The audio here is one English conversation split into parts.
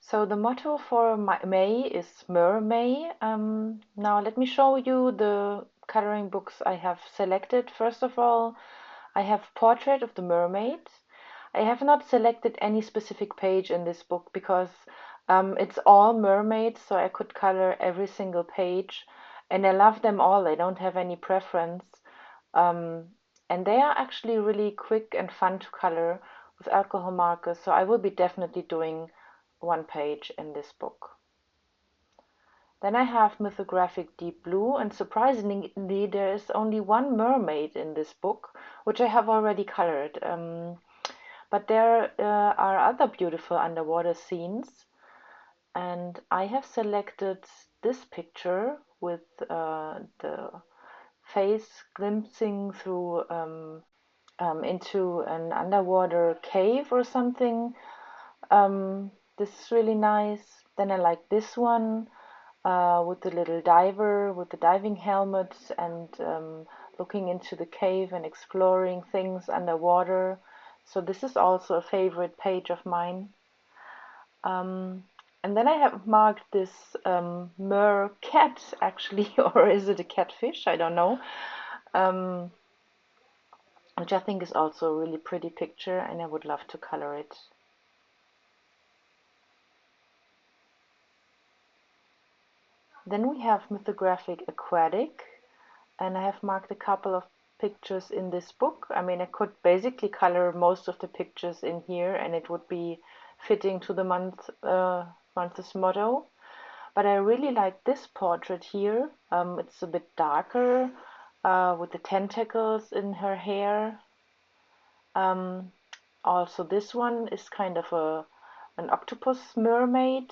So the motto for May is Mer-May. Now let me show you the coloring books I have selected. First of all, I have Portrait of the Mermaid. I have not selected any specific page in this book because it's all mermaids, so I could color every single page. And I love them all. I don't have any preference. Um, and they are actually really quick and fun to color with alcohol markers, so I will be definitely doing one page in this book. Then I have Mythographic Deep Blue, and surprisingly, there is only one mermaid in this book, which I have already colored. But there are other beautiful underwater scenes, and I have selected this picture with the face glimpsing through into an underwater cave or something. This is really nice. Then I like this one with the little diver with the diving helmet and looking into the cave and exploring things underwater. So this is also a favorite page of mine. Um, and then I have marked this mer cat actually, or is it a catfish? I don't know. Um, which I think is also a really pretty picture, and I would love to color it. Then we have Mythographic Aquatic, and I have marked a couple of pictures in this book. I mean, I could basically color most of the pictures in here, and it would be fitting to the month's motto. But I really like this portrait here. It's a bit darker with the tentacles in her hair. Um, Also, this one is kind of an octopus mermaid,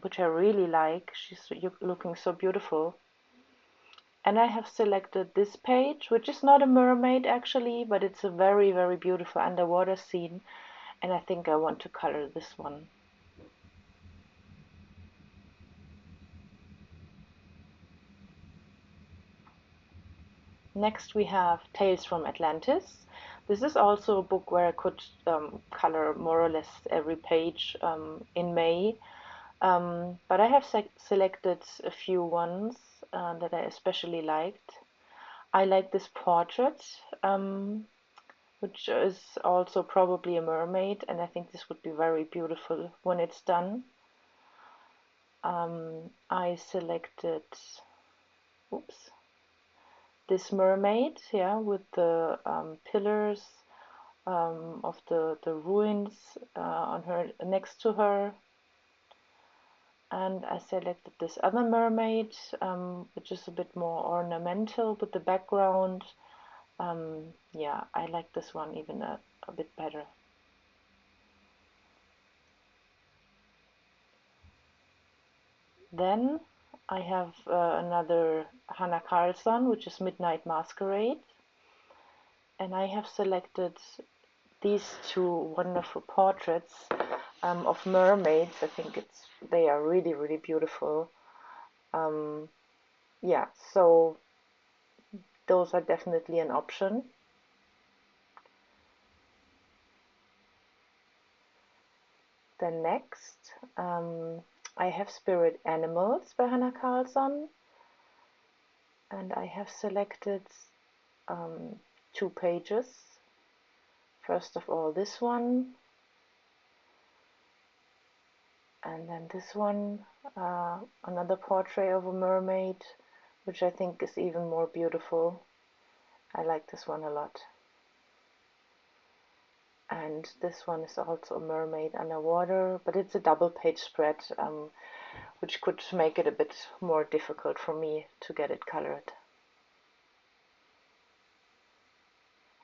which I really like. She's looking so beautiful. And I have selected this page, which is not a mermaid actually, but it's a very, very beautiful underwater scene. And I think I want to color this one. Next we have Tales from Atlantis. This is also a book where I could color more or less every page in May. But I have selected a few ones that I especially liked. I like this portrait, which is also probably a mermaid, and I think this would be very beautiful when it's done. I selected, oops, this mermaid, yeah, with the pillars of the ruins on her next to her. And I selected this other mermaid, which is a bit more ornamental with the background. Yeah, I like this one even a bit better. Then I have another Hannah Carlson, which is Midnight Masquerade. And I have selected these two wonderful portraits of mermaids. I think they are really, really beautiful. Um, yeah, so those are definitely an option. Then next, I have Spirit Animals by Hannah Carlson, and I have selected two pages. First of all, this one, and then this one, another portrait of a mermaid, which I think is even more beautiful. I like this one a lot. And this one is also a mermaid underwater, but it's a double page spread, which could make it a bit more difficult for me to get it colored.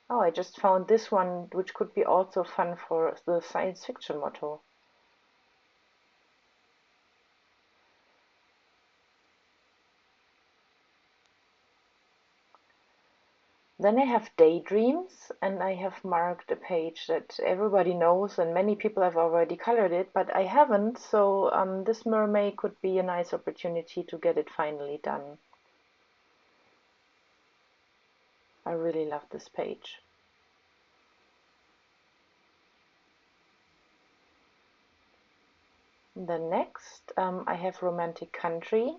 Oh, I just found this one, which could be also fun for the science fiction motto. Then I have Daydreams, and I have marked a page that everybody knows, and many people have already colored it, but I haven't, so this mermaid could be a nice opportunity to get it finally done. I really love this page. Then next, I have romantic country.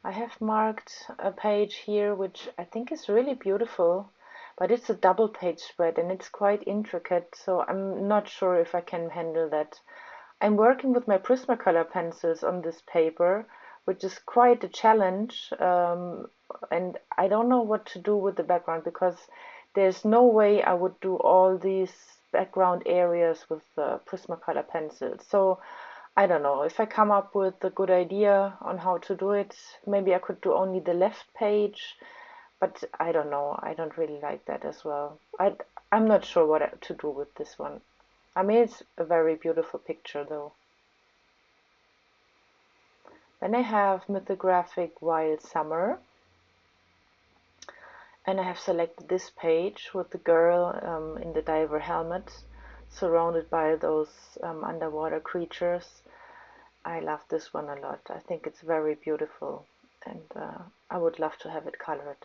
I have marked a page here which I think is really beautiful, but it's a double page spread and it's quite intricate, so I'm not sure if I can handle that. I'm working with my Prismacolor pencils on this paper, which is quite a challenge, and I don't know what to do with the background because there's no way I would do all these background areas with the Prismacolor pencils. So I don't know if I come up with a good idea on how to do it. Maybe I could do only the left page, but I don't know. I don't really like that as well. I'm not sure what to do with this one. I mean, it's a very beautiful picture though. Then I have Mythographic Wild Summer, and I have selected this page with the girl in the diver helmet, surrounded by those underwater creatures. I love this one a lot. I think it's very beautiful, and I would love to have it colored.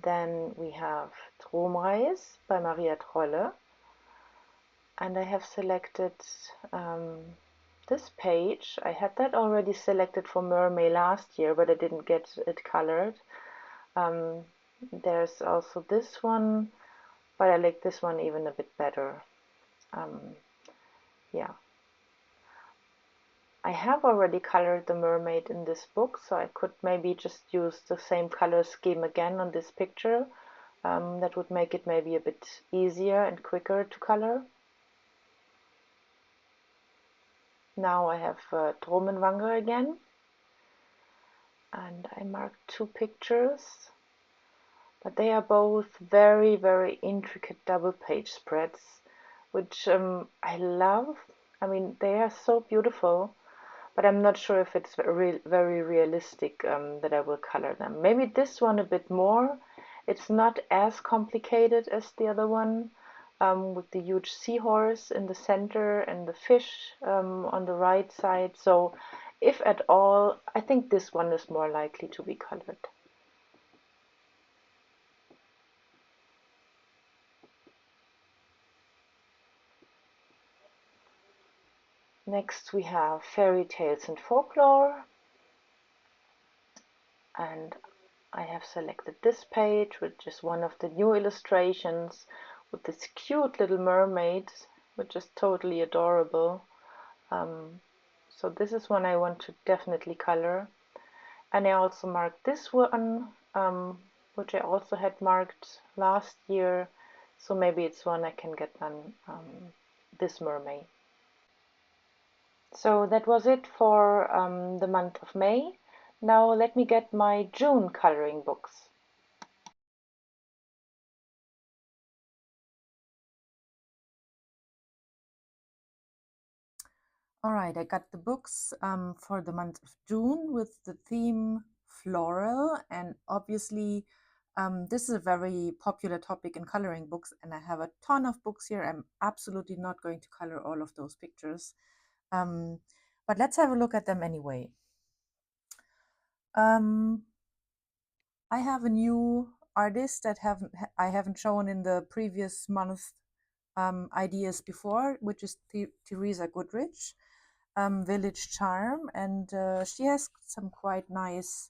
Then we have Tromreis by Maria Trolle, and I have selected this page. I had that already selected for Mer-May last year, but I didn't get it colored. Um, there's also this one, but I like this one even a bit better. Um, yeah. I have already colored the mermaid in this book, so I could maybe just use the same color scheme again on this picture. That would make it maybe a bit easier and quicker to color. Now I have Dromenwanger again, and I marked two pictures, but they are both very, very intricate double page spreads, which I love. I mean, they are so beautiful, but I'm not sure if it's very realistic that I will color them. Maybe this one a bit more. It's not as complicated as the other one, with the huge seahorse in the center and the fish on the right side. So if at all, I think this one is more likely to be colored. Next we have fairy tales and folklore, and I have selected this page, which is one of the new illustrations with this cute little mermaid, which is totally adorable. Um, so this is one I want to definitely color. And I also marked this one, which I also had marked last year. So maybe it's one I can get done this mermaid. So that was it for the month of May. Now let me get my June coloring books. All right, I got the books for the month of June with the theme floral, and obviously this is a very popular topic in coloring books, and I have a ton of books here. I'm absolutely not going to color all of those pictures, um, but let's have a look at them anyway. Um, I have a new artist that I haven't shown in the previous month ideas before, which is Teresa Goodrich. Village Charm, and she has some quite nice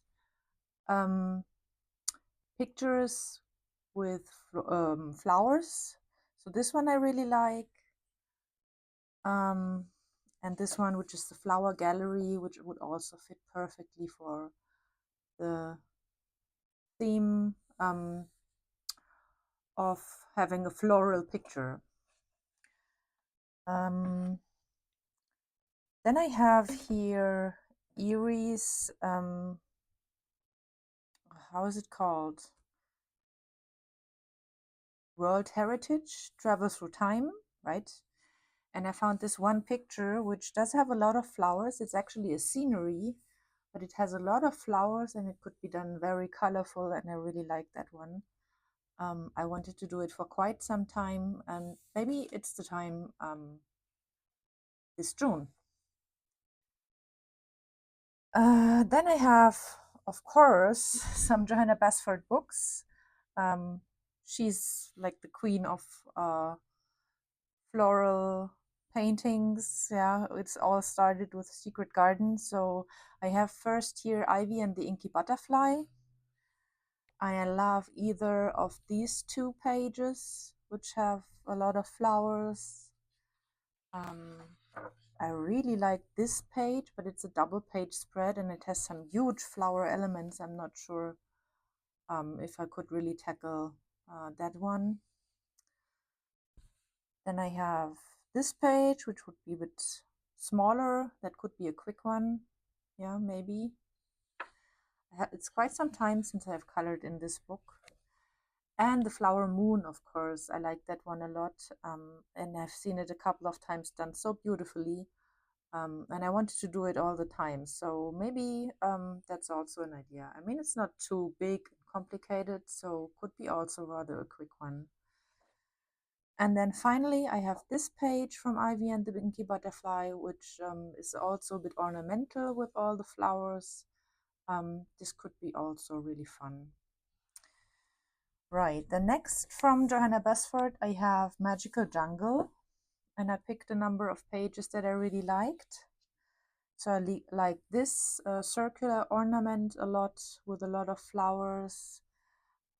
um, pictures with flowers. So this one I really like, um, and this one, which is the flower gallery, which would also fit perfectly for the theme of having a floral picture. Um, then I have here Erie's, how is it called? World Heritage, Travel Through Time, right? And I found this one picture which does have a lot of flowers. It's actually a scenery, but it has a lot of flowers and it could be done very colorful, and I really like that one. I wanted to do it for quite some time, and maybe it's the time this June. Then I have, of course, some Johanna Basford books. Um, she's like the queen of floral paintings. Yeah, it's all started with Secret Garden. So I have first here Ivy and the Inky Butterfly. I love either of these two pages, which have a lot of flowers. Um, I really like this page, but it's a double page spread and it has some huge flower elements. I'm not sure if I could really tackle that one. Then I have this page, which would be a bit smaller. That could be a quick one. Yeah, maybe. It's quite some time since I've colored in this book. And the Flower Moon, of course. I like that one a lot. And I've seen it a couple of times done so beautifully. And I wanted to do it all the time. So maybe that's also an idea. I mean, it's not too big and complicated, so could be also rather a quick one. And then finally, I have this page from Ivy and the Inky Butterfly, which is also a bit ornamental with all the flowers. This could be also really fun. Right, the next from Johanna Basford, I have Magical Jungle, and I picked a number of pages that I really liked. So I like this circular ornament a lot with a lot of flowers.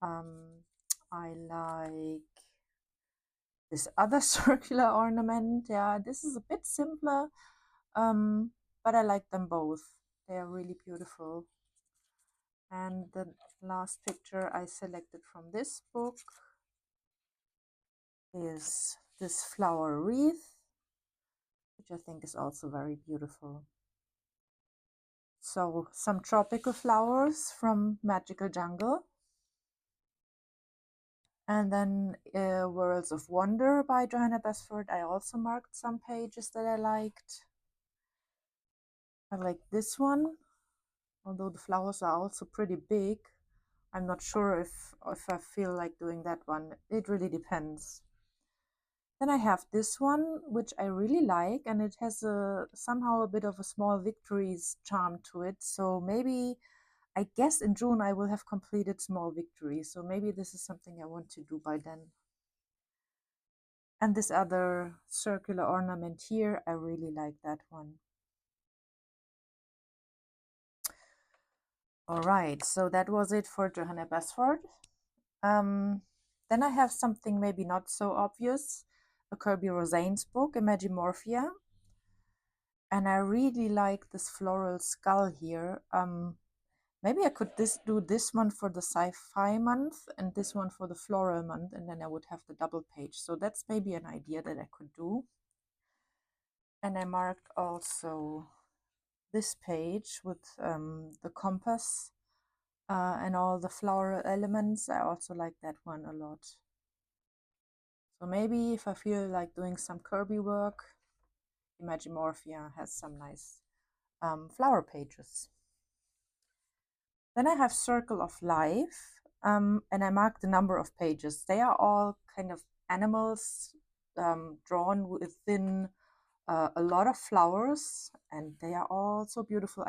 I like this other circular ornament. Yeah, this is a bit simpler, but I like them both. They are really beautiful. And the last picture I selected from this book is this flower wreath, which I think is also very beautiful. So some tropical flowers from Magical Jungle. And then Worlds of Wonder by Johanna Basford. I also marked some pages that I liked. I like this one, although the flowers are also pretty big. I'm not sure if I feel like doing that one. It really depends. Then I have this one, which I really like, and it has somehow a bit of a small victories charm to it. So maybe, I guess in June I will have completed Small Victories. So maybe this is something I want to do by then. And this other circular ornament here, I really like that one. All right, so that was it for Johanna Basford. Then I have something maybe not so obvious, a Kirby Rosanes book, Imagimorphia. And I really like this floral skull here. Maybe I could do this one for the sci-fi month and this one for the floral month, and then I would have the double page. So that's maybe an idea that I could do. And I marked also this page with the compass and all the floral elements. I also like that one a lot. So maybe if I feel like doing some Kirby work, Imagimorphia has some nice flower pages. Then I have Circle of Life, and I marked the number of pages. They are all kind of animals drawn within a lot of flowers, and they are all so beautiful.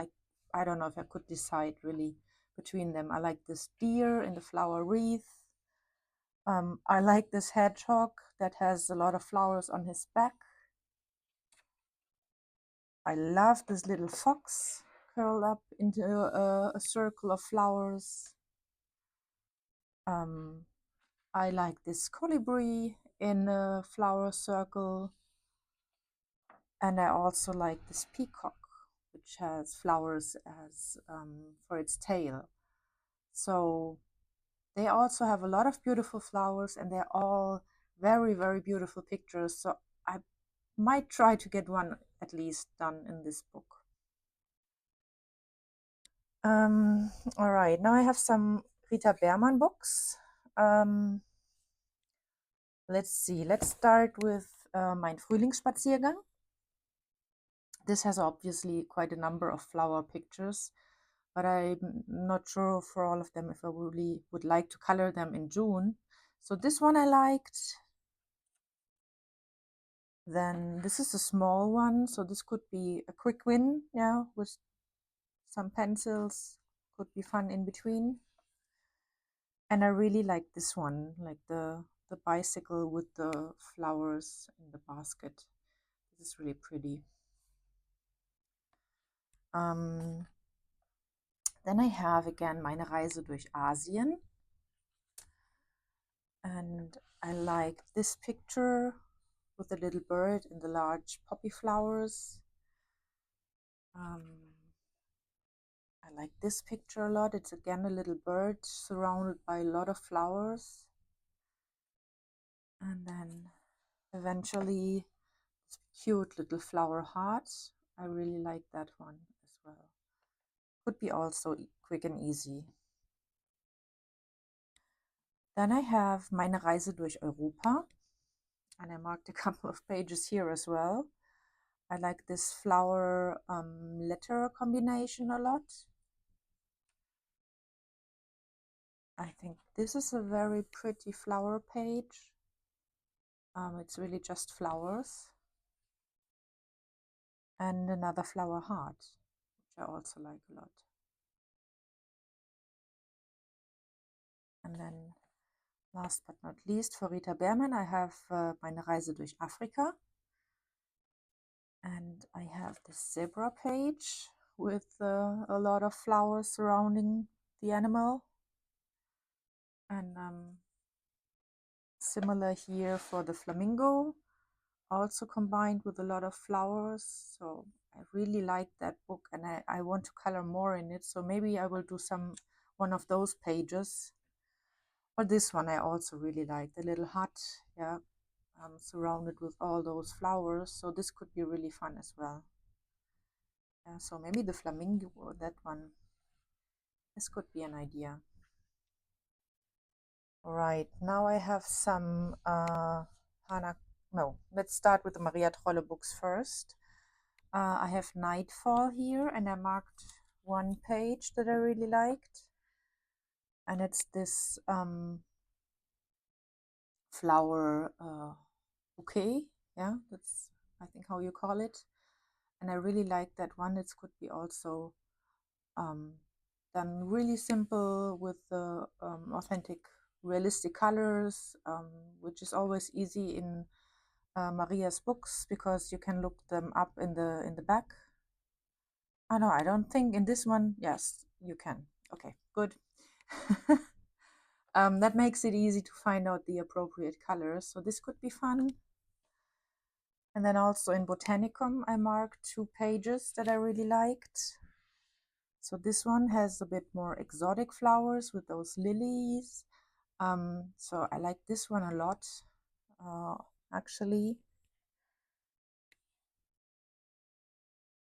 I don't know if I could decide really between them. I like this deer in the flower wreath. I like this hedgehog that has a lot of flowers on his back. I love this little fox curled up into a circle of flowers. I like this colibri in a flower circle. And I also like this peacock, which has flowers as for its tail. So they also have a lot of beautiful flowers, and they're all very, very beautiful pictures. So I might try to get one at least done in this book. All right, now I have some Rita Behrmann books. Let's see, let's start with Mein Frühlingsspaziergang. This has obviously quite a number of flower pictures, but I'm not sure for all of them if I really would like to color them in June. So this one I liked. Then this is a small one, so this could be a quick win, yeah, with some pencils. Could be fun in between. And I really like this one, like the bicycle with the flowers in the basket. This is really pretty. Then I have again meine Reise durch Asien. And I like this picture with the little bird and the large poppy flowers. I like this picture a lot. It's again a little bird surrounded by a lot of flowers. And then eventually this cute little flower heart. I really like that one as well. Could be also quick and easy. Then I have meine Reise durch Europa. And I marked a couple of pages here as well. I like this flower letter combination a lot. I think this is a very pretty flower page. It's really just flowers. And another flower heart, which I also like a lot. And then last but not least, for Rita Behrman, I have meine Reise durch Afrika. And I have this zebra page with a lot of flowers surrounding the animal. And similar here for the flamingo, also combined with a lot of flowers. So I really like that book, and I want to color more in it. So maybe I will do one of those pages. Or this one I also really like, the little hut, yeah, surrounded with all those flowers. So this could be really fun as well. Yeah, so maybe the flamingo, or that one, this could be an idea. All right, now I have some Hannah. No, let's start with the Maria Trolle books first. I have Nightfall here, and I marked one page that I really liked, and it's this flower bouquet. Yeah, that's I think how you call it, and I really like that one. It could be also done really simple with the authentic, realistic colors, which is always easy in Maria's books because you can look them up in the back. Oh no, I don't think in this one. Yes, you can. Okay, good. That makes it easy to find out the appropriate colors. So this could be fun. And then also in Botanicum, I marked 2 pages that I really liked. So this one has a bit more exotic flowers with those lilies. So I like this one a lot, actually.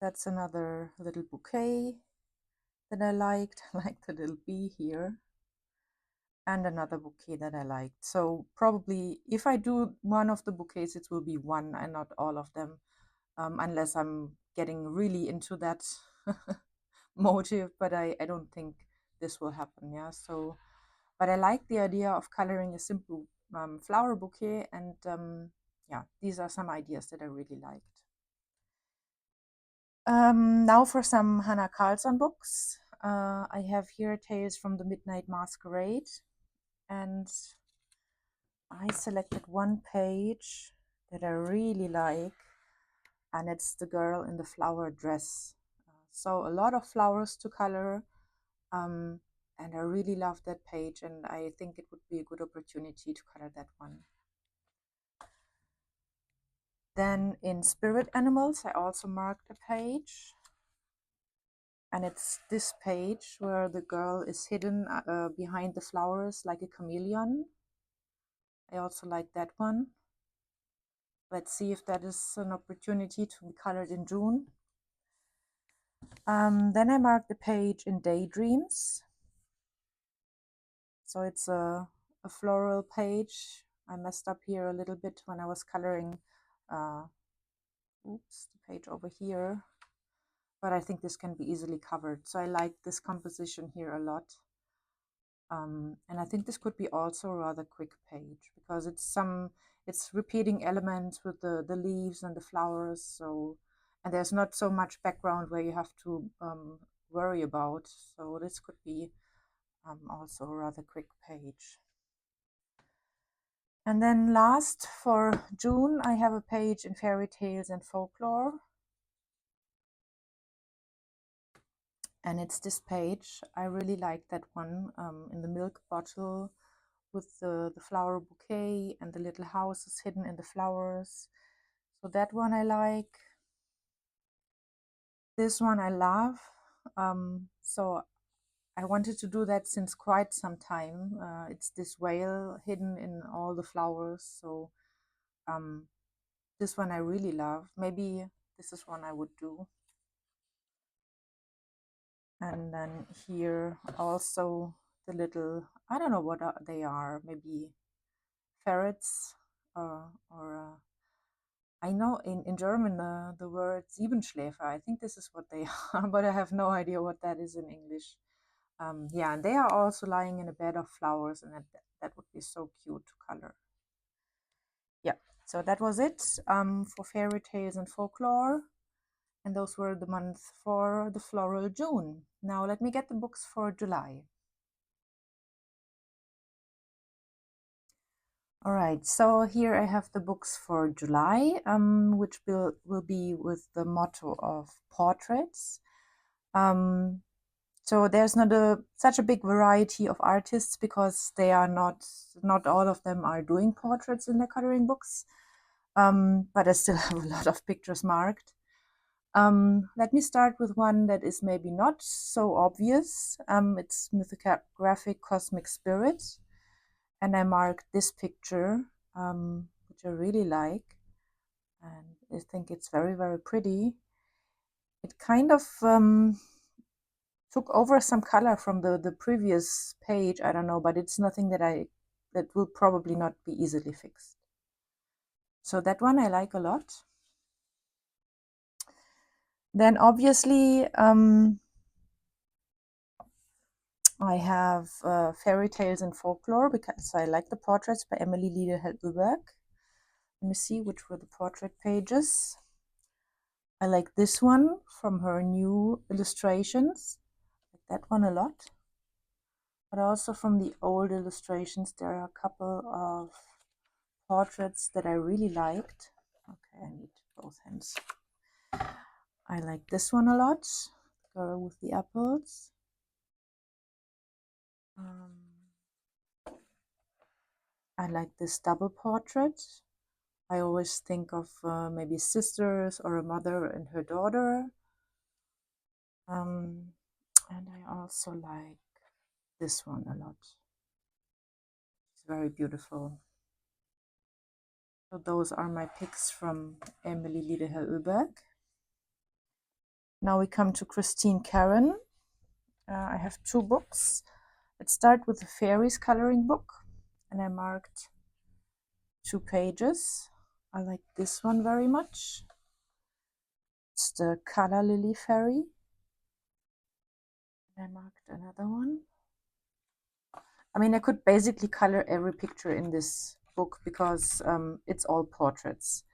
That's another little bouquet that I liked. I like the little bee here. And another bouquet that I liked. So probably if I do one of the bouquets, it will be one and not all of them, unless I'm getting really into that motive, but I don't think this will happen. Yeah. So, but I like the idea of coloring a simple flower bouquet, and yeah, these are some ideas that I really liked. Now for some Hannah Carlson books. I have here Tales from the Midnight Masquerade, and I selected one page that I really like, and it's the girl in the flower dress. So a lot of flowers to color, and I really love that page, and I think it would be a good opportunity to color that one. Then in Spirit Animals, I also marked a page, and it's this page where the girl is hidden behind the flowers like a chameleon. I also like that one. Let's see if that is an opportunity to be colored in June. Then I marked the page in Daydreams. So it's a floral page. I messed up here a little bit when I was coloring oops, the page over here, but I think this can be easily covered. So I like this composition here a lot. And I think this could be also a rather quick page because it's repeating elements with the leaves and the flowers. So, and there's not so much background where you have to worry about. So this could be Also a rather quick page. And then last for June, I have a page in Fairy Tales and Folklore. And it's this page. I really like that one, in the milk bottle with the flower bouquet and the little houses hidden in the flowers. So that one I like. This one I love. So I wanted to do that since quite some time. It's this whale hidden in all the flowers. So this one I really love. Maybe this is one I would do. And then here also the little, I don't know what they are, maybe ferrets, or I know in German the word Siebenschläfer. I think this is what they are, but I have no idea what that is in English. Yeah, and they are also lying in a bed of flowers, and that would be so cute to color. Yeah, so that was it for Fairy Tales and Folklore. And those were the months for the Floral June. Now let me get the books for July. All right, so here I have the books for July, which will be with the motto of portraits. So there's not such a big variety of artists because they are not all of them are doing portraits in their coloring books, but I still have a lot of pictures marked. Let me start with one that is maybe not so obvious. It's Mythographic Cosmic Spirit. And I marked this picture, which I really like. And I think it's very, very pretty. It kind of took over some color from the previous page. I don't know, but it's nothing that will probably not be easily fixed. So that one I like a lot. Then obviously I have Fairy Tales and Folklore because I like the portraits by Emily Liederheld-Uberg. Let me see which were the portrait pages. I like this one from her new illustrations. I like that one a lot. But also from the old illustrations, there are a couple of portraits that I really liked. Okay, I need both hands. I like this one a lot, the girl with the apples. I like this double portrait. I always think of maybe sisters or a mother and her daughter. And I also like this one a lot. It's very beautiful. So those are my picks from Emily Liederheld-Uberg. Now we come to Christine Karen. I have two books. Let's start with the Fairies coloring book. And I marked 2 pages. I like this one very much. It's the Color Lily Fairy. And I marked another one. I mean, I could basically color every picture in this book because it's all portraits.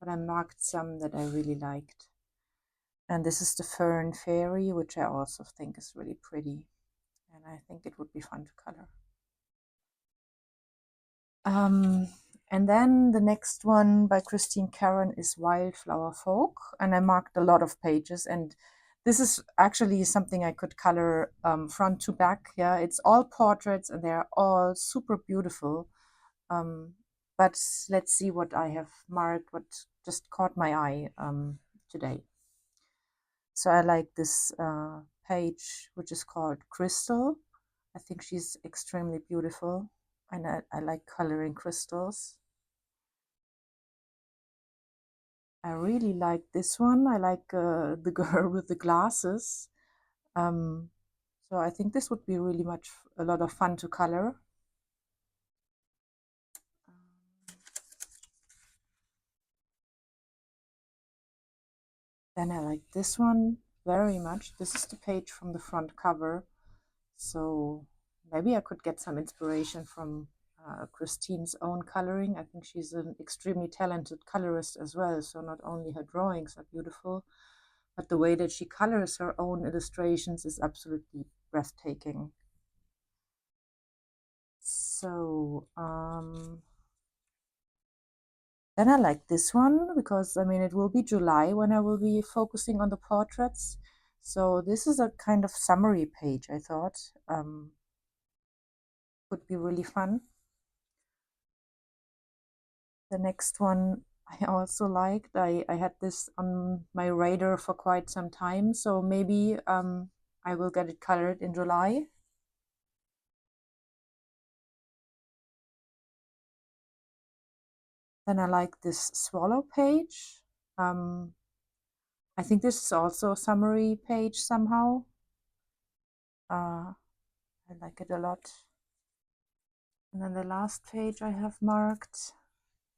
But I marked some that I really liked. And this is the Fern Fairy, which I also think is really pretty. And I think it would be fun to color. And then the next one by Christine Karen is Wildflower Folk. And I marked a lot of pages. And this is actually something I could color front to back. Yeah, it's all portraits and they're all super beautiful. But let's see what I have marked, what just caught my eye today. So I like this page, which is called Crystal. I think she's extremely beautiful, and I like coloring crystals. I really like this one. I like the girl with the glasses. So I think this would be really a lot of fun to color. Then I like this one very much. This is the page from the front cover. So maybe I could get some inspiration from Christine's own coloring. I think she's an extremely talented colorist as well. So not only her drawings are beautiful, but the way that she colors her own illustrations is absolutely breathtaking. So then I like this one because I mean it will be July when I will be focusing on the portraits. So this is a kind of summary page, I thought. Would be really fun. The next one I also liked. I had this on my radar for quite some time, so maybe I will get it colored in July. Then I like this swallow page. I think this is also a summary page somehow. I like it a lot. And then the last page I have marked,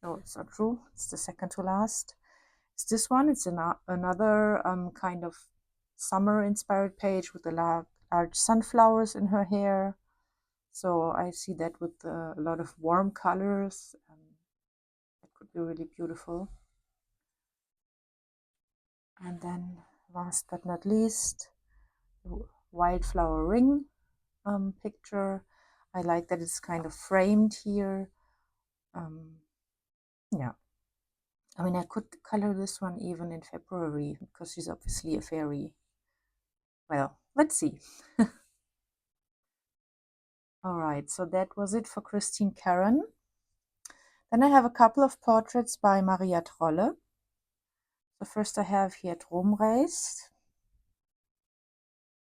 no, it's not true, it's the second to last. It's this one. It's another kind of summer inspired page with the large sunflowers in her hair. So I see that with a lot of warm colors. It could be really beautiful. And then last but not least, the wildflower ring picture. I like that it's kind of framed here. Yeah, I mean, I could color this one even in February because she's obviously a fairy. Well, let's see. All right, so that was it for Christine Caron. Then I have a couple of portraits by Maria Trolle. So first I have here Dromreis,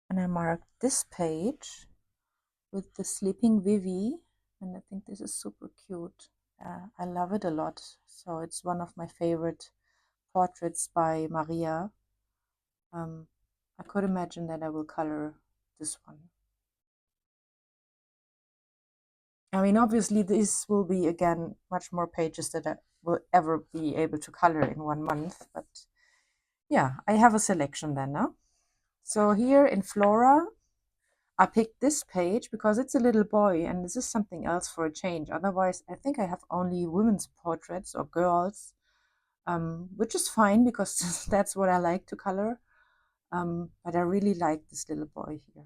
and I marked this page with the sleeping Vivi, and I think this is super cute. I love it a lot. So it's one of my favorite portraits by Maria. I could imagine that I will color this one. I mean, obviously, this will be again much more pages that I will ever be able to color in 1 month. But yeah, I have a selection then now. So here in Flora, I picked this page because it's a little boy and this is something else for a change. Otherwise, I think I have only women's portraits or girls, which is fine because that's what I like to color. But I really like this little boy here.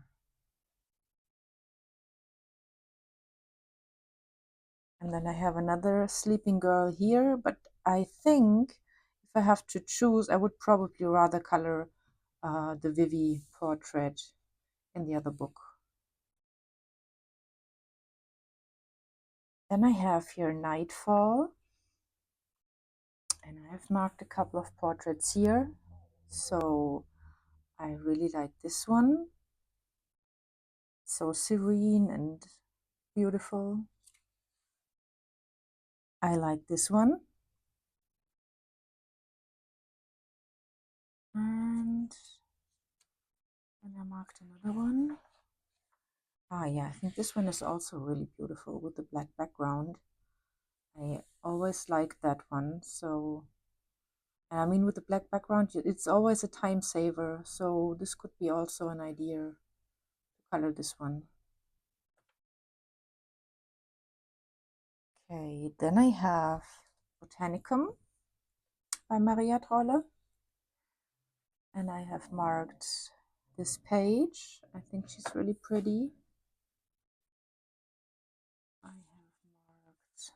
And then I have another sleeping girl here, but I think if I have to choose, I would probably rather color the Vivi portrait in the other book. Then I have here Nightfall, and I have marked a couple of portraits here. So I really like this one. So serene and beautiful. I like this one. And I marked another one. Ah, yeah, I think this one is also really beautiful with the black background. I always like that one. So, I mean, with the black background, it's always a time saver. So this could be also an idea to color this one. Okay, then I have Botanicum by Maria Trolle. And I have marked this page. I think she's really pretty. I have marked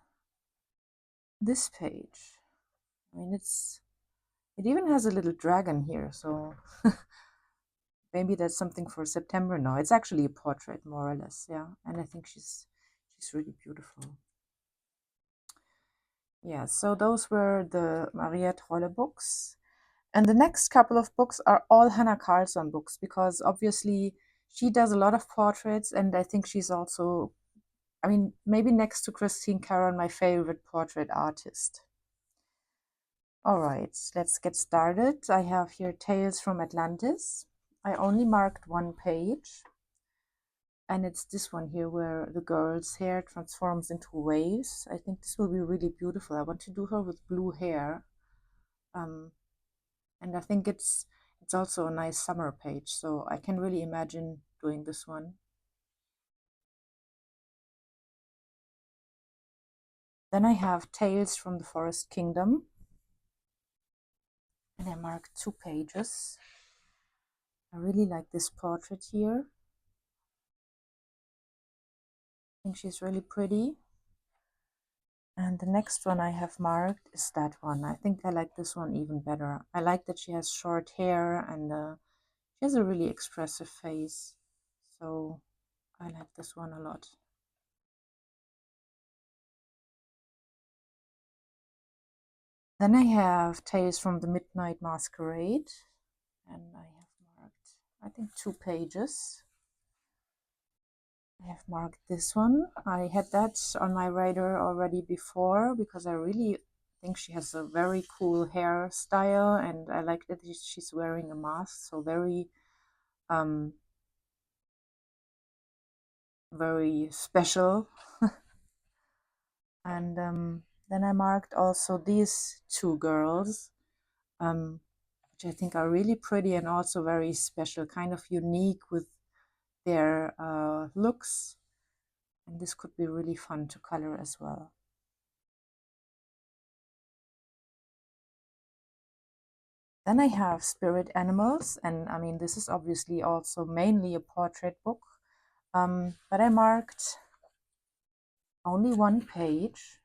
this page. I mean, it even has a little dragon here, so maybe that's something for September. No, it's actually a portrait, more or less, yeah. And I think she's really beautiful. Yeah, so those were the Maria Trolle books. And the next couple of books are all Hannah Carlson books because obviously she does a lot of portraits, and I think she's also, I mean, maybe next to Christine Caron, my favorite portrait artist. All right, let's get started. I have here Tales from Atlantis. I only marked one page, and it's this one here where the girl's hair transforms into waves. I think this will be really beautiful. I want to do her with blue hair. And I think it's also a nice summer page, so I can really imagine doing this one. Then I have Tales from the Forest Kingdom, and I marked 2 pages. I really like this portrait here. think she's really pretty. And the next one I have marked is that one. I think I like this one even better. I like that she has short hair and she has a really expressive face. So I like this one a lot. Then I have Tales from the Midnight Masquerade. And I have marked, I think, 2 pages. I have marked this one. I had that on my radar already before because I really think she has a very cool hairstyle, and I like that she's wearing a mask, so um, very special. And then I marked also these 2 girls, which I think are really pretty and also very special, kind of unique with their looks. And this could be really fun to color as well. Then I have Spirit Animals, and I mean, this is obviously also mainly a portrait book, but I marked only 1 page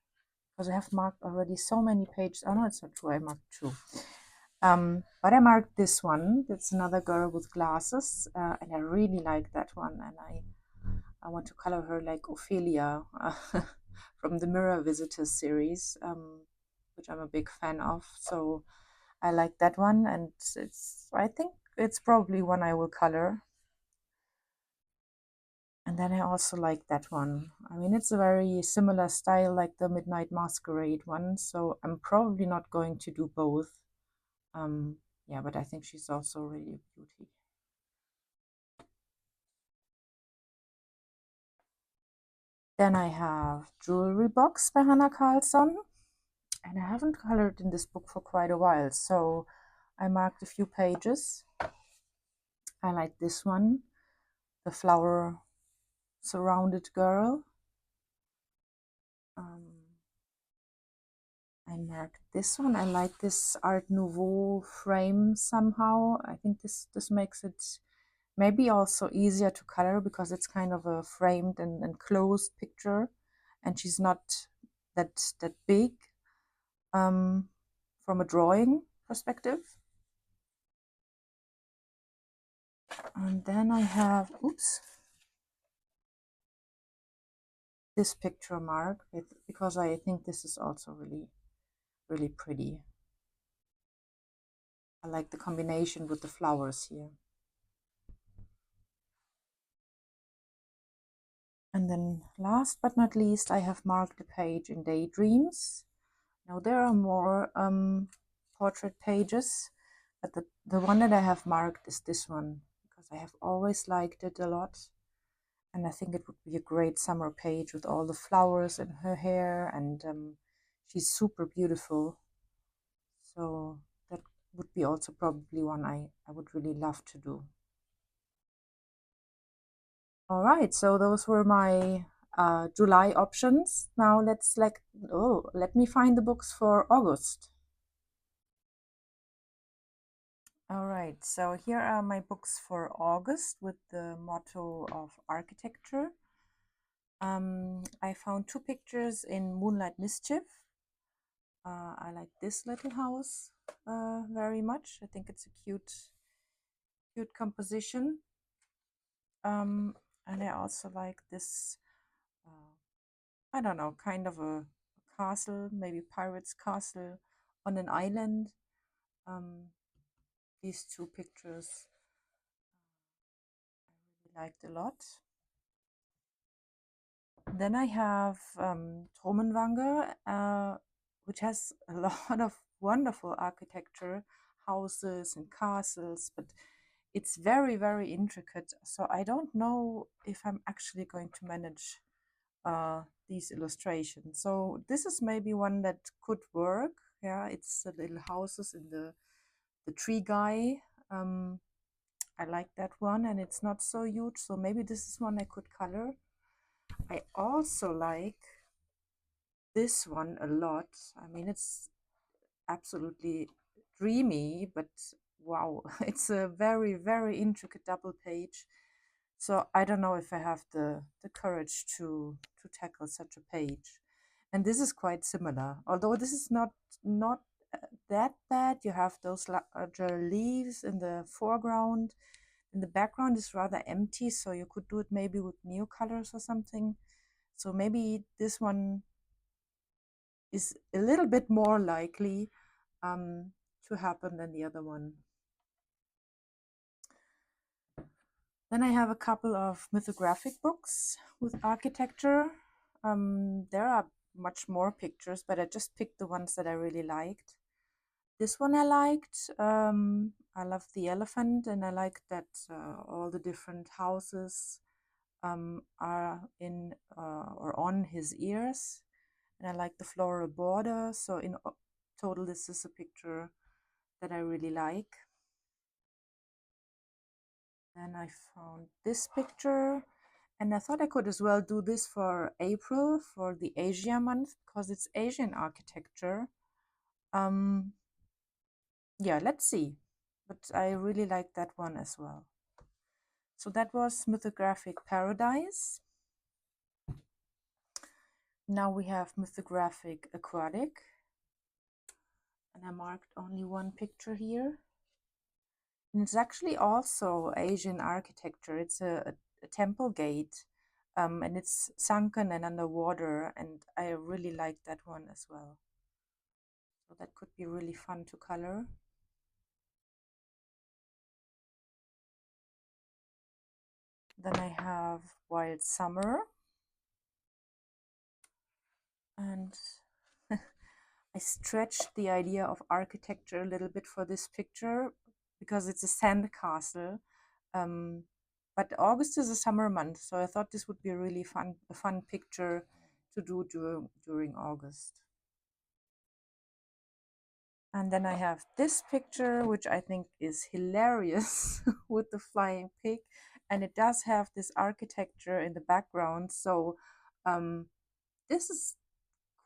because I have marked already so many pages. Oh no, it's not true, I marked 2. But I marked this one. It's another girl with glasses, and I really like that one, and I want to color her like Ophelia from the Mirror Visitors series, which I'm a big fan of. So I like that one, and I think it's probably one I will color. And then I also like that one. I mean, it's a very similar style like the Midnight Masquerade one, so I'm probably not going to do both. Yeah, but I think she's also really a beauty. Then I have Jewelry Box by Hannah Carlson, and I haven't colored in this book for quite a while, so I marked a few pages. I like this one, the flower surrounded girl. I marked this one. I like this Art Nouveau frame somehow. I think this makes it maybe also easier to color because it's kind of a framed and closed picture, and she's not that big from a drawing perspective. And then I have, oops, this picture mark because I think this is also really pretty. I like the combination with the flowers here. And then last but not least, I have marked a page in Daydreams. Now there are more portrait pages, but the one that I have marked is this one because I have always liked it a lot. And I think it would be a great summer page with all the flowers in her hair, and she's super beautiful. So that would be also probably one I would really love to do. All right, so those were my July options. Now let me find the books for August. All right, so here are my books for August with the motto of architecture. I found 2 pictures in Moonlight Mischief. I like this little house very much. I think it's a cute composition. And I also like this, I don't know, kind of a castle, maybe pirate's castle on an island. Um, these 2 pictures I really liked a lot. Then I have Tromenwanger, which has a lot of wonderful architecture, houses and castles, but it's very intricate. So I don't know if I'm actually going to manage these illustrations. So this is maybe one that could work. Yeah, it's the little houses in the tree guy. I like that one, and it's not so huge. So maybe this is one I could color. I also like this one a lot. I mean, it's absolutely dreamy, but wow, it's a very intricate double page. So I don't know if I have the courage to tackle such a page. And this is quite similar, although this is not that bad. You have those larger leaves in the foreground, and the background is rather empty, so you could do it maybe with new colors or something. So maybe this one is a little bit more likely to happen than the other one. Then I have a couple of mythographic books with architecture. There are much more pictures, but I just picked the ones that I really liked. This one I liked. I love the elephant, and I like that all the different houses are in or on his ears. And I like the floral border. So in total, this is a picture that I really like. Then I found this picture, and I thought I could as well do this for April, for the Asia month, because it's Asian architecture. Um, yeah, let's see. But I really like that one as well. So that was Mythographic Paradise. Now we have Mythographic Aquatic. And I marked only one picture here. And it's actually also Asian architecture. It's a temple gate, and it's sunken and underwater, and I really like that one as well. So that could be really fun to color. Then I have Wild Summer, and I stretched the idea of architecture a little bit for this picture because it's a sand castle. Um, but August is a summer month, so I thought this would be a really fun picture to do during August. And then I have this picture, which I think is hilarious with the flying pig. And it does have this architecture in the background. So this is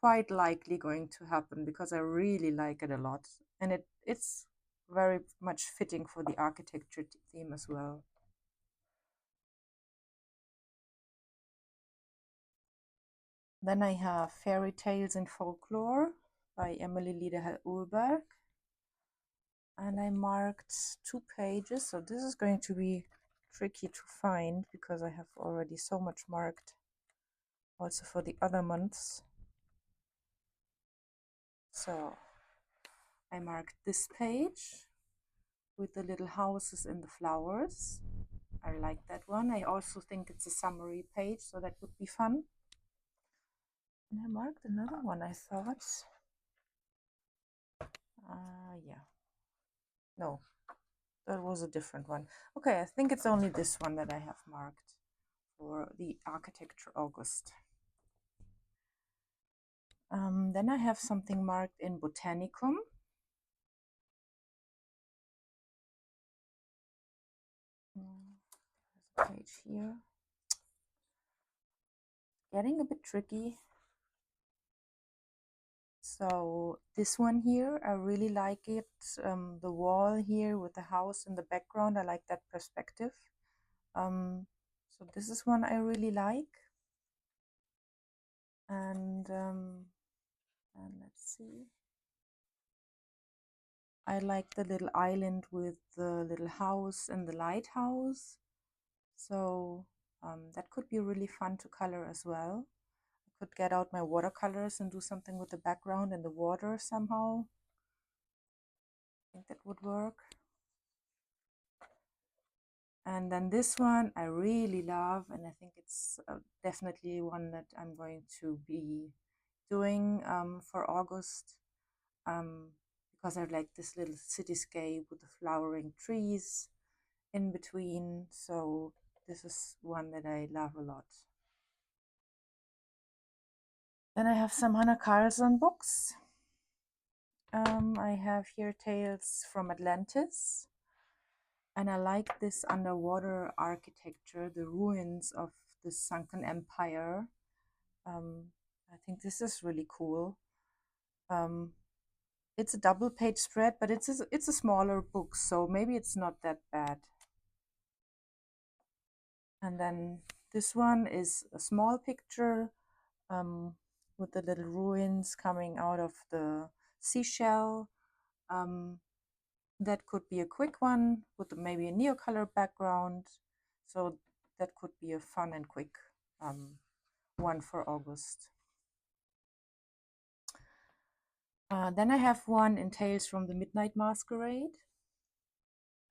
quite likely going to happen because I really like it a lot. And it's very much fitting for the architecture theme as well. Then I have Fairy Tales and Folklore by Emily Liederherr-Urberg. And I marked 2 pages. So this is going to be tricky to find because I have already so much marked also for the other months. So I marked this page with the little houses and the flowers. I like that one. I also think it's a summary page, so that would be fun. And I marked another one, I thought. Yeah. No, that was a different one. Okay, I think it's only this one that I have marked for the Architecture August. Then I have something marked in Botanicum. There's a page here. Getting a bit tricky. So this one here, I really like it. The wall here with the house in the background, I like that perspective. So this is one I really like. And let's see. I like the little island with the little house and the lighthouse. So that could be really fun to color as well. I could get out my watercolors and do something with the background and the water somehow. I think that would work. And then this one I really love, and I think it's definitely one that I'm going to be doing for August, because I like this little cityscape with the flowering trees in between. So this is one that I love a lot. Then I have some Hannah Carlson books. I have here Tales from Atlantis. And I like this underwater architecture, the ruins of the sunken empire. I think this is really cool. It's a double page spread, but it's a smaller book, so maybe it's not that bad. And then this one is a small picture um, with the little ruins coming out of the seashell. Um, that could be a quick one with maybe a neocolor background. So that could be a fun and quick one for August. Then I have one in Tales from the Midnight Masquerade.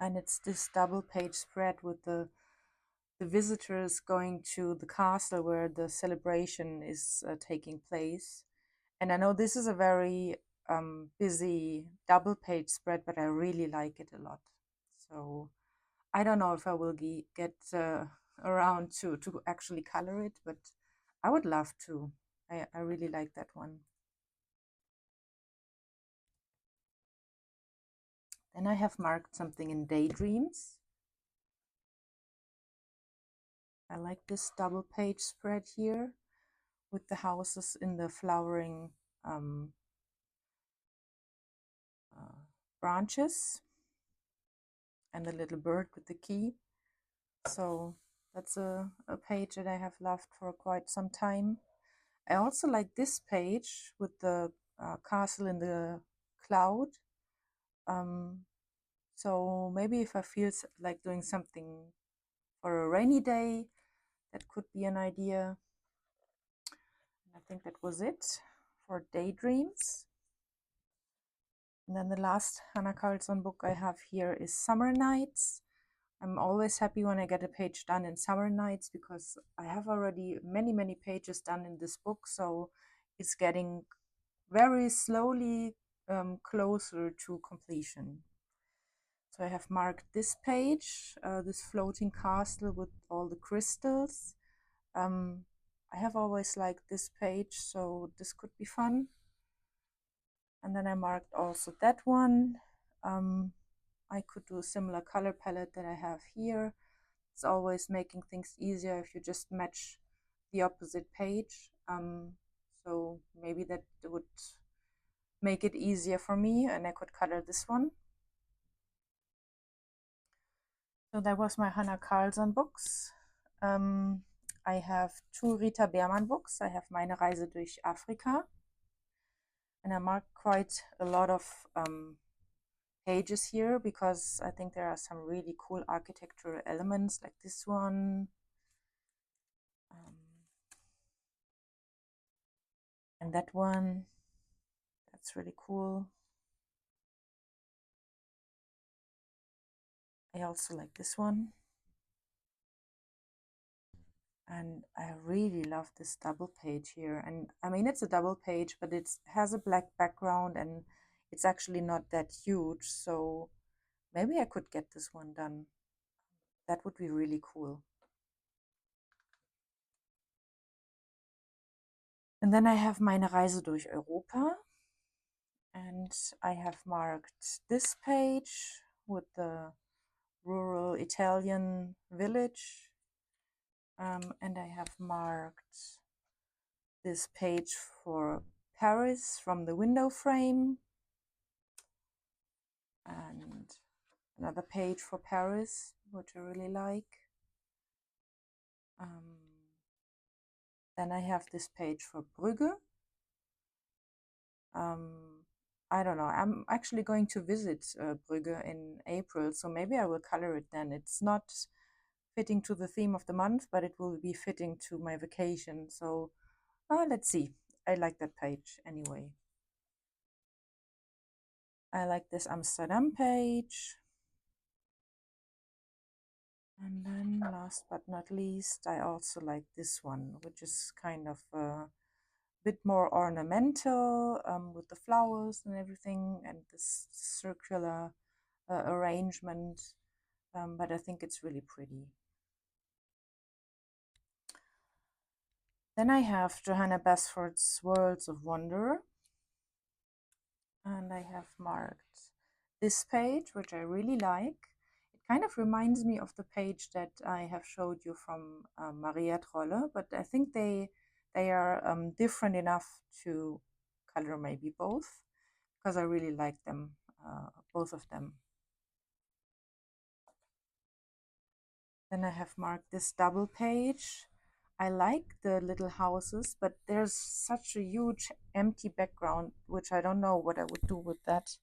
And it's this double page spread with the visitors going to the castle where the celebration is taking place. And I know this is a very busy double page spread, but I really like it a lot. So I don't know if I will get around to actually color it, but I would love to. I really like that one. Then I have marked something in Daydreams. I like this double page spread here with the houses in the flowering um, uh, branches and the little bird with the key. So that's a page that I have loved for quite some time. I also like this page with the castle in the cloud. So maybe if I feel like doing something for a rainy day, that could be an idea. I think that was it for Daydreams. And then the last Hannah Carlson book I have here is Summer Nights. I'm always happy when I get a page done in Summer Nights because I have already many pages done in this book, so it's getting very slowly closer to completion. So I have marked this page, this floating castle with all the crystals. I have always liked this page, so this could be fun. And then I marked also that one. I could do a similar color palette that I have here. It's always making things easier if you just match the opposite page. So maybe that would make it easier for me, and I could color this one. So that was my Hannah Carlson books. I have two Rita Beermann books. I have Meine Reise durch Afrika, and I marked quite a lot of pages here because I think there are some really cool architectural elements like this one. And that one, that's really cool. I also like this one. And I really love this double page here. And I mean, it's a double page, but it has a black background and it's actually not that huge. So maybe I could get this one done. That would be really cool. And then I have Meine Reise durch Europa. And I have marked this page with the rural Italian village. And I have marked this page for Paris from the window frame. And another page for Paris, which I really like. Then I have this page for Brügge. I don't know. I'm actually going to visit Brügge in April, so maybe I will color it then. It's not fitting to the theme of the month, but it will be fitting to my vacation. So let's see. I like that page anyway. I like this Amsterdam page. And then last but not least, I also like this one, which is kind of a bit more ornamental with the flowers and everything and this circular arrangement. But I think it's really pretty. Then I have Johanna Basford's Worlds of Wonder. And I have marked this page, which I really like. It kind of reminds me of the page that I have showed you from Maria Trolle, but I think they are different enough to color maybe both, because I really like them, both of them. Then I have marked this double page. I like the little houses, but there's such a huge empty background, which I don't know what I would do with that.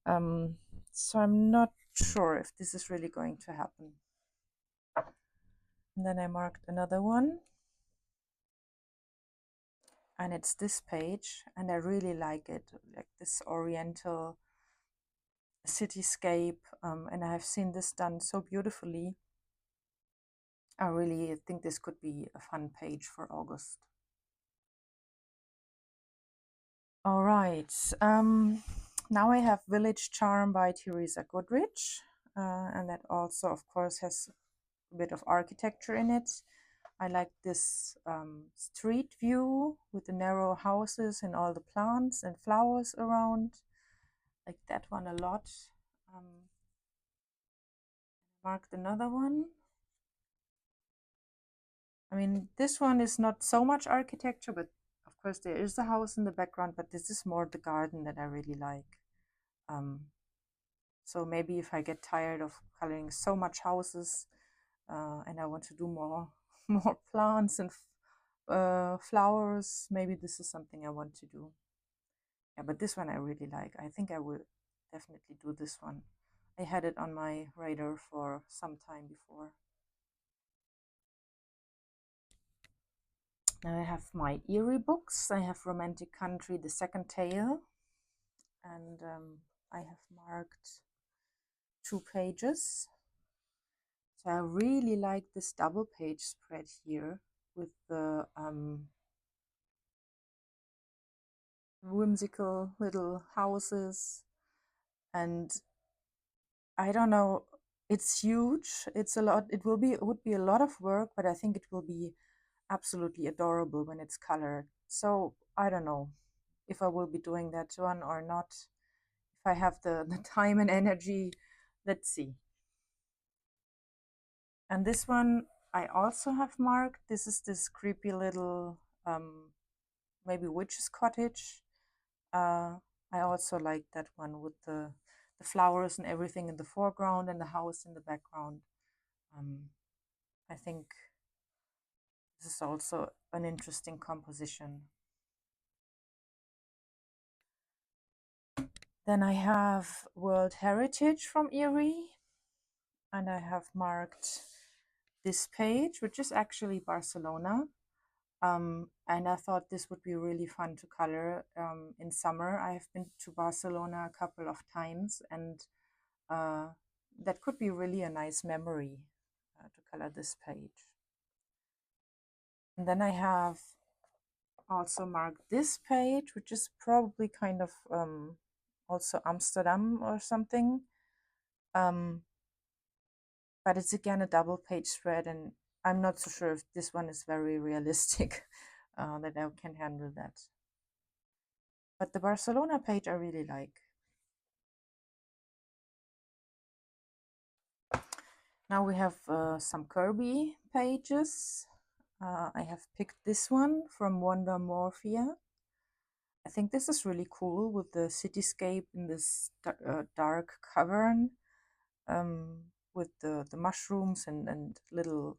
Um, so I'm not sure if this is really going to happen. And then I marked another one, and it's this page, and I really like it, like this oriental cityscape, and I have seen this done so beautifully. I really think this could be a fun page for August. All right, now I have Village Charm by Teresa Goodrich, and that also, of course, has a bit of architecture in it. I like this street view with the narrow houses and all the plants and flowers around. Like that one a lot. Marked another one. I mean, this one is not so much architecture, but of course there is a house in the background, but this is more the garden that I really like. So maybe if I get tired of coloring so much houses and I want to do more more plants and flowers, maybe this is something I want to do. Yeah, but this one I really like. I think I will definitely do this one. I had it on my radar for some time before. Now I have my Eerie books. I have Romantic Country, the second tale, and I have marked 2 pages. So I really like this double page spread here with the whimsical little houses, and I don't know, it's huge. It's a lot. It would be a lot of work, but I think it will be absolutely adorable when it's colored. So I don't know if I will be doing that one or not. If I have the time and energy, let's see. And this one I also have marked. This is this creepy little maybe witch's cottage. Uh, I also like that one with the flowers and everything in the foreground and the house in the background. I think this is also an interesting composition. Then I have World Heritage from Erie, and I have marked this page, which is actually Barcelona. And I thought this would be really fun to color in summer. I have been to Barcelona a couple of times, and uh, that could be really a nice memory to color this page. And then I have also marked this page, which is probably kind of also Amsterdam or something. But it's again a double page spread, and I'm not so sure if this one is very realistic that I can handle that. But the Barcelona page I really like. Now we have some Kirby pages. I have picked this one from Wonder Morphia. I think this is really cool with the cityscape in this dark cavern with the mushrooms and little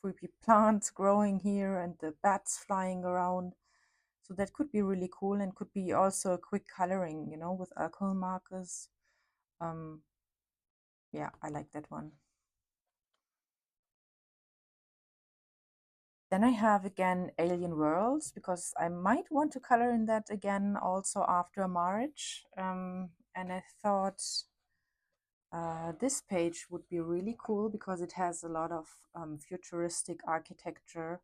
creepy plants growing here and the bats flying around. So that could be really cool and could be also a quick coloring, you know, with alcohol markers. Yeah, I like that one. Then I have again Alien Worlds because I might want to color in that again also after March. And I thought this page would be really cool because it has a lot of futuristic architecture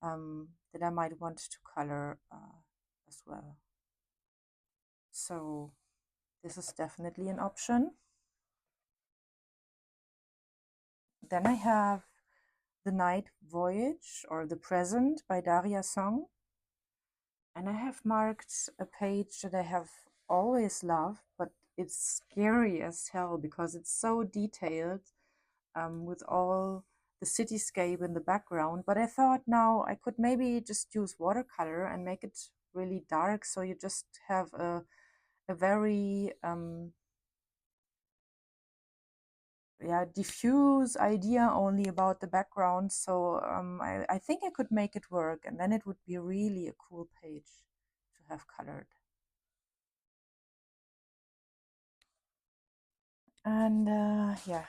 that I might want to color as well. So this is definitely an option. Then I have The Night Voyage or The Present by Daria Song. And I have marked a page that I have always loved, but it's scary as hell because it's so detailed with all the cityscape in the background. But I thought now I could maybe just use watercolor and make it really dark so you just have a very yeah, diffuse idea only about the background. So I think I could make it work, and then it would be really a cool page to have colored. And yeah,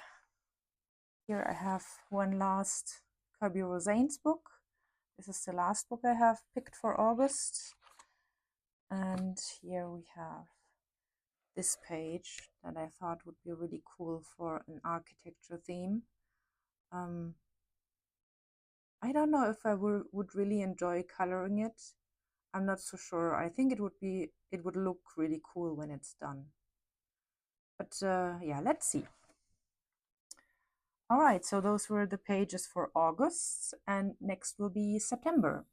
here I have one last Kirby Rosanes book. This is the last book I have picked for August. And here we have this page that I thought would be really cool for an architecture theme. I don't know if I would really enjoy coloring it. I'm not so sure. I think it would look really cool when it's done. But yeah, let's see. All right, so those were the pages for August, and next will be September.